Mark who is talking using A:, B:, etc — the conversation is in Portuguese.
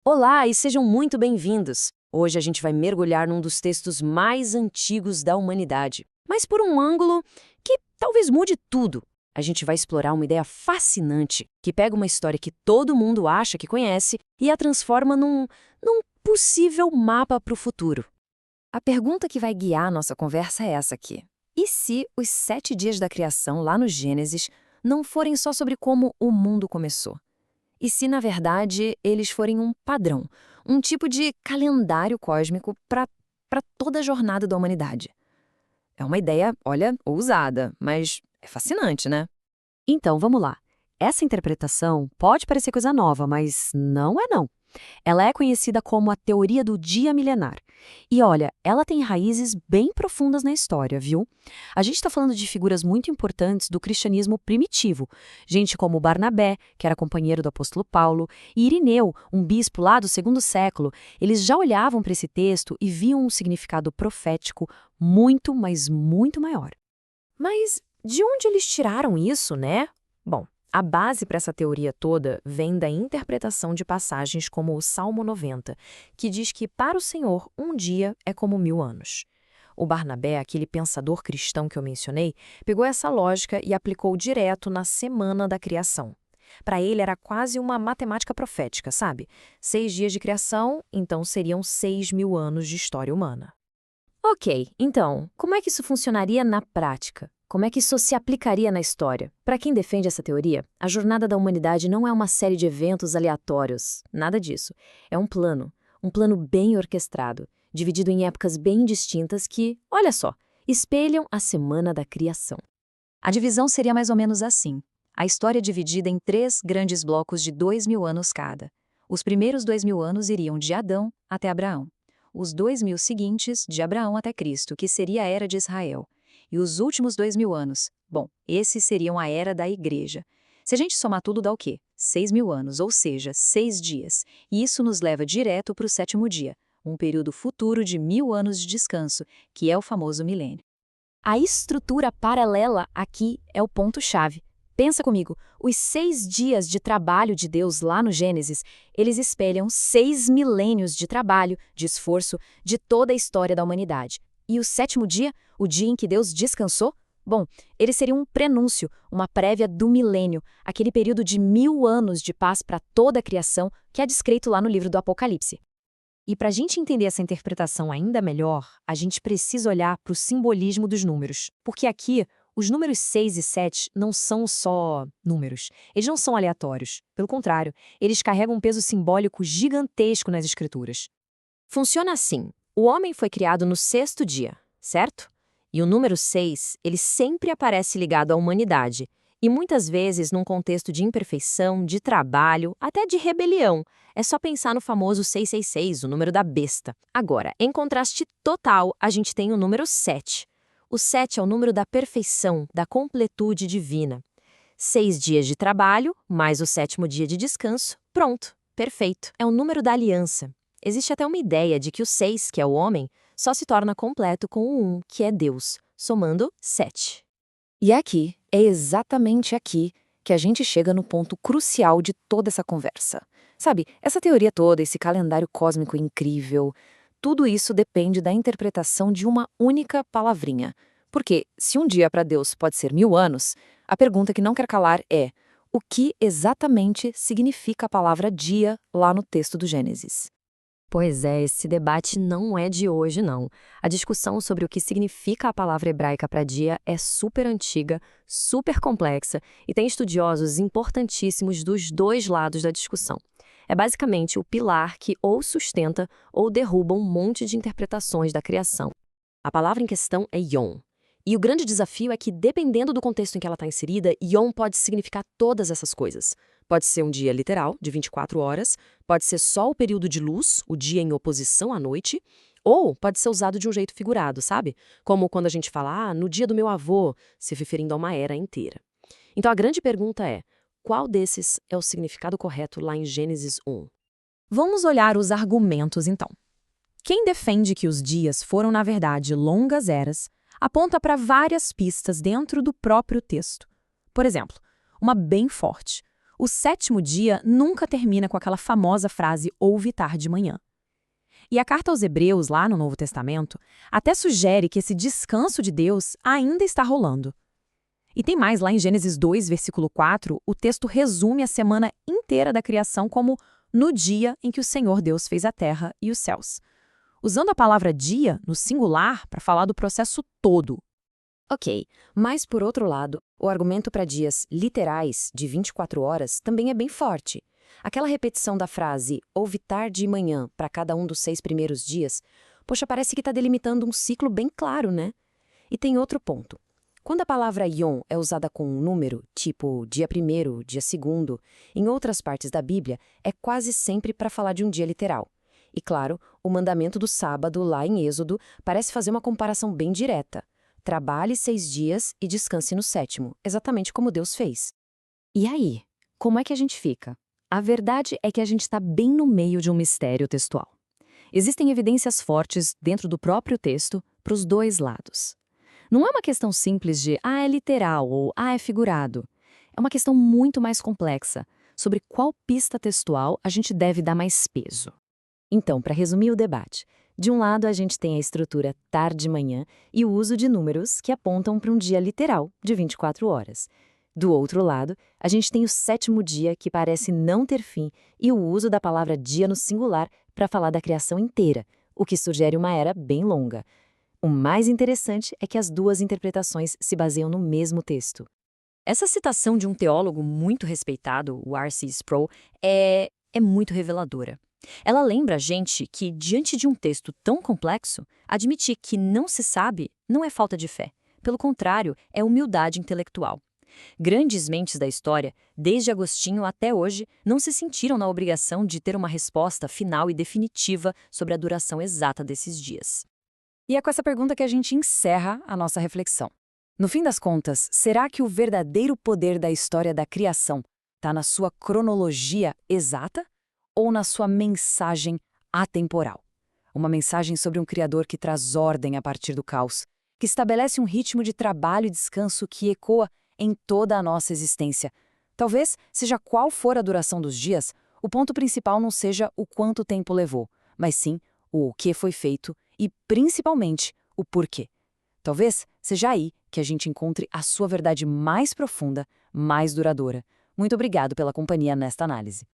A: Olá e sejam muito bem-vindos! Hoje a gente vai mergulhar num dos textos mais antigos da humanidade, mas por um ângulo que talvez mude tudo. A gente vai explorar uma ideia fascinante que pega uma história que todo mundo acha que conhece e a transforma num possível mapa para o futuro.
B: A pergunta que vai guiar a nossa conversa é essa aqui. E se os 7 dias da criação, lá no Gênesis, não forem só sobre como o mundo começou? E se, na verdade, eles forem um padrão, um tipo de calendário cósmico para toda a jornada da humanidade? É uma ideia, olha, ousada, mas é fascinante, né?
A: Então, vamos lá. Essa interpretação pode parecer coisa nova, mas não é não. Ela é conhecida como a teoria do dia milenar. E olha, ela tem raízes bem profundas na história, viu? A gente está falando de figuras muito importantes do cristianismo primitivo. Gente como Barnabé, que era companheiro do apóstolo Paulo, e Irineu, um bispo lá do segundo século. Eles já olhavam para esse texto e viam um significado profético muito, mas muito maior.
B: Mas de onde eles tiraram isso, né? Bom, a base para essa teoria toda vem da interpretação de passagens como o Salmo 90, que diz que para o Senhor um dia é como 1000 anos. O Barnabé, aquele pensador cristão que eu mencionei, pegou essa lógica e aplicou direto na semana da criação. Para ele era quase uma matemática profética, sabe? 6 dias de criação, então seriam 6.000 anos de história humana.
A: Ok, então, como é que isso funcionaria na prática? Como é que isso se aplicaria na história? Para quem defende essa teoria, a jornada da humanidade não é uma série de eventos aleatórios, nada disso. É um plano bem orquestrado, dividido em épocas bem distintas que, olha só, espelham a semana da criação.
C: A divisão seria mais ou menos assim. A história é dividida em 3 grandes blocos de 2.000 anos cada. Os primeiros 2.000 anos iriam de Adão até Abraão. Os 2.000 seguintes, de Abraão até Cristo, que seria a Era de Israel. E os últimos 2.000 anos, bom, esses seriam a Era da Igreja. Se a gente somar tudo, dá o quê? 6.000 anos, ou seja, 6 dias. E isso nos leva direto para o 7º dia, um período futuro de 1.000 anos de descanso, que é o famoso milênio.
B: A estrutura paralela aqui é o ponto-chave. Pensa comigo, os 6 dias de trabalho de Deus lá no Gênesis, eles espelham 6 milênios de trabalho, de esforço, de toda a história da humanidade. E o 7º dia, o dia em que Deus descansou? Bom, ele seria um prenúncio, uma prévia do milênio, aquele período de 1000 anos de paz para toda a criação que é descrito lá no livro do Apocalipse.
C: E para a gente entender essa interpretação ainda melhor, a gente precisa olhar para o simbolismo dos números. Porque aqui, os números 6 e 7 não são só números. Eles não são aleatórios. Pelo contrário, eles carregam um peso simbólico gigantesco nas escrituras.
B: Funciona assim. O homem foi criado no 6º dia, certo? E o número 6, ele sempre aparece ligado à humanidade. E muitas vezes num contexto de imperfeição, de trabalho, até de rebelião. É só pensar no famoso 666, o número da besta. Agora, em contraste total, a gente tem o número 7. O 7 é o número da perfeição, da completude divina. 6 dias de trabalho, mais o 7º dia de descanso, pronto, perfeito. É o número da aliança. Existe até uma ideia de que o 6, que é o homem, só se torna completo com o 1, que é Deus, somando 7.
C: E é exatamente aqui, que a gente chega no ponto crucial de toda essa conversa. Sabe, essa teoria toda, esse calendário cósmico incrível, tudo isso depende da interpretação de uma única palavrinha. Porque, se um dia para Deus pode ser 1000 anos, a pergunta que não quer calar é: o que exatamente significa a palavra dia lá no texto do Gênesis?
A: Pois é, esse debate não é de hoje, não. A discussão sobre o que significa a palavra hebraica para dia é super antiga, super complexa e tem estudiosos importantíssimos dos dois lados da discussão. É basicamente o pilar que ou sustenta ou derruba um monte de interpretações da criação. A palavra em questão é Yom. E o grande desafio é que, dependendo do contexto em que ela está inserida, Yom pode significar todas essas coisas. Pode ser um dia literal, de 24 horas, pode ser só o período de luz, o dia em oposição à noite, ou pode ser usado de um jeito figurado, sabe? Como quando a gente fala, no dia do meu avô, se referindo a uma era inteira. Então a grande pergunta é, qual desses é o significado correto lá em Gênesis 1?
B: Vamos olhar os argumentos então. Quem defende que os dias foram, na verdade, longas eras, aponta para várias pistas dentro do próprio texto. Por exemplo, uma bem forte. O sétimo dia nunca termina com aquela famosa frase ouve tarde de manhã. E a carta aos Hebreus, lá no Novo Testamento, até sugere que esse descanso de Deus ainda está rolando. E tem mais, lá em Gênesis 2, versículo 4, o texto resume a semana inteira da criação como no dia em que o Senhor Deus fez a terra e os céus, usando a palavra dia no singular para falar do processo todo.
A: Ok, mas por outro lado, o argumento para dias literais de 24 horas também é bem forte. Aquela repetição da frase ouve tarde e manhã para cada um dos 6 primeiros dias, poxa, parece que está delimitando um ciclo bem claro, né? E tem outro ponto. Quando a palavra yom é usada com um número, tipo dia 1º, dia 2º, em outras partes da Bíblia, é quase sempre para falar de um dia literal. E claro, o mandamento do sábado, lá em Êxodo, parece fazer uma comparação bem direta. Trabalhe 6 dias e descanse no 7º, exatamente como Deus fez.
C: E aí, como é que a gente fica? A verdade é que a gente está bem no meio de um mistério textual. Existem evidências fortes dentro do próprio texto para os dois lados. Não é uma questão simples de é literal ou é figurado. É uma questão muito mais complexa sobre qual pista textual a gente deve dar mais peso.
A: Então, para resumir o debate, de um lado a gente tem a estrutura tarde-manhã e o uso de números que apontam para um dia literal de 24 horas. Do outro lado, a gente tem o 7º dia que parece não ter fim e o uso da palavra dia no singular para falar da criação inteira, o que sugere uma era bem longa. O mais interessante é que as duas interpretações se baseiam no mesmo texto.
B: Essa citação de um teólogo muito respeitado, o R.C. Sproul, é muito reveladora. Ela lembra a gente que, diante de um texto tão complexo, admitir que não se sabe não é falta de fé. Pelo contrário, é humildade intelectual. Grandes mentes da história, desde Agostinho até hoje, não se sentiram na obrigação de ter uma resposta final e definitiva sobre a duração exata desses dias.
C: E é com essa pergunta que a gente encerra a nossa reflexão. No fim das contas, será que o verdadeiro poder da história da criação está na sua cronologia exata ou na sua mensagem atemporal? Uma mensagem sobre um Criador que traz ordem a partir do caos, que estabelece um ritmo de trabalho e descanso que ecoa em toda a nossa existência. Talvez, seja qual for a duração dos dias, o ponto principal não seja o quanto tempo levou, mas sim o que foi feito e, principalmente, o porquê. Talvez seja aí que a gente encontre a sua verdade mais profunda, mais duradoura. Muito obrigado pela companhia nesta análise.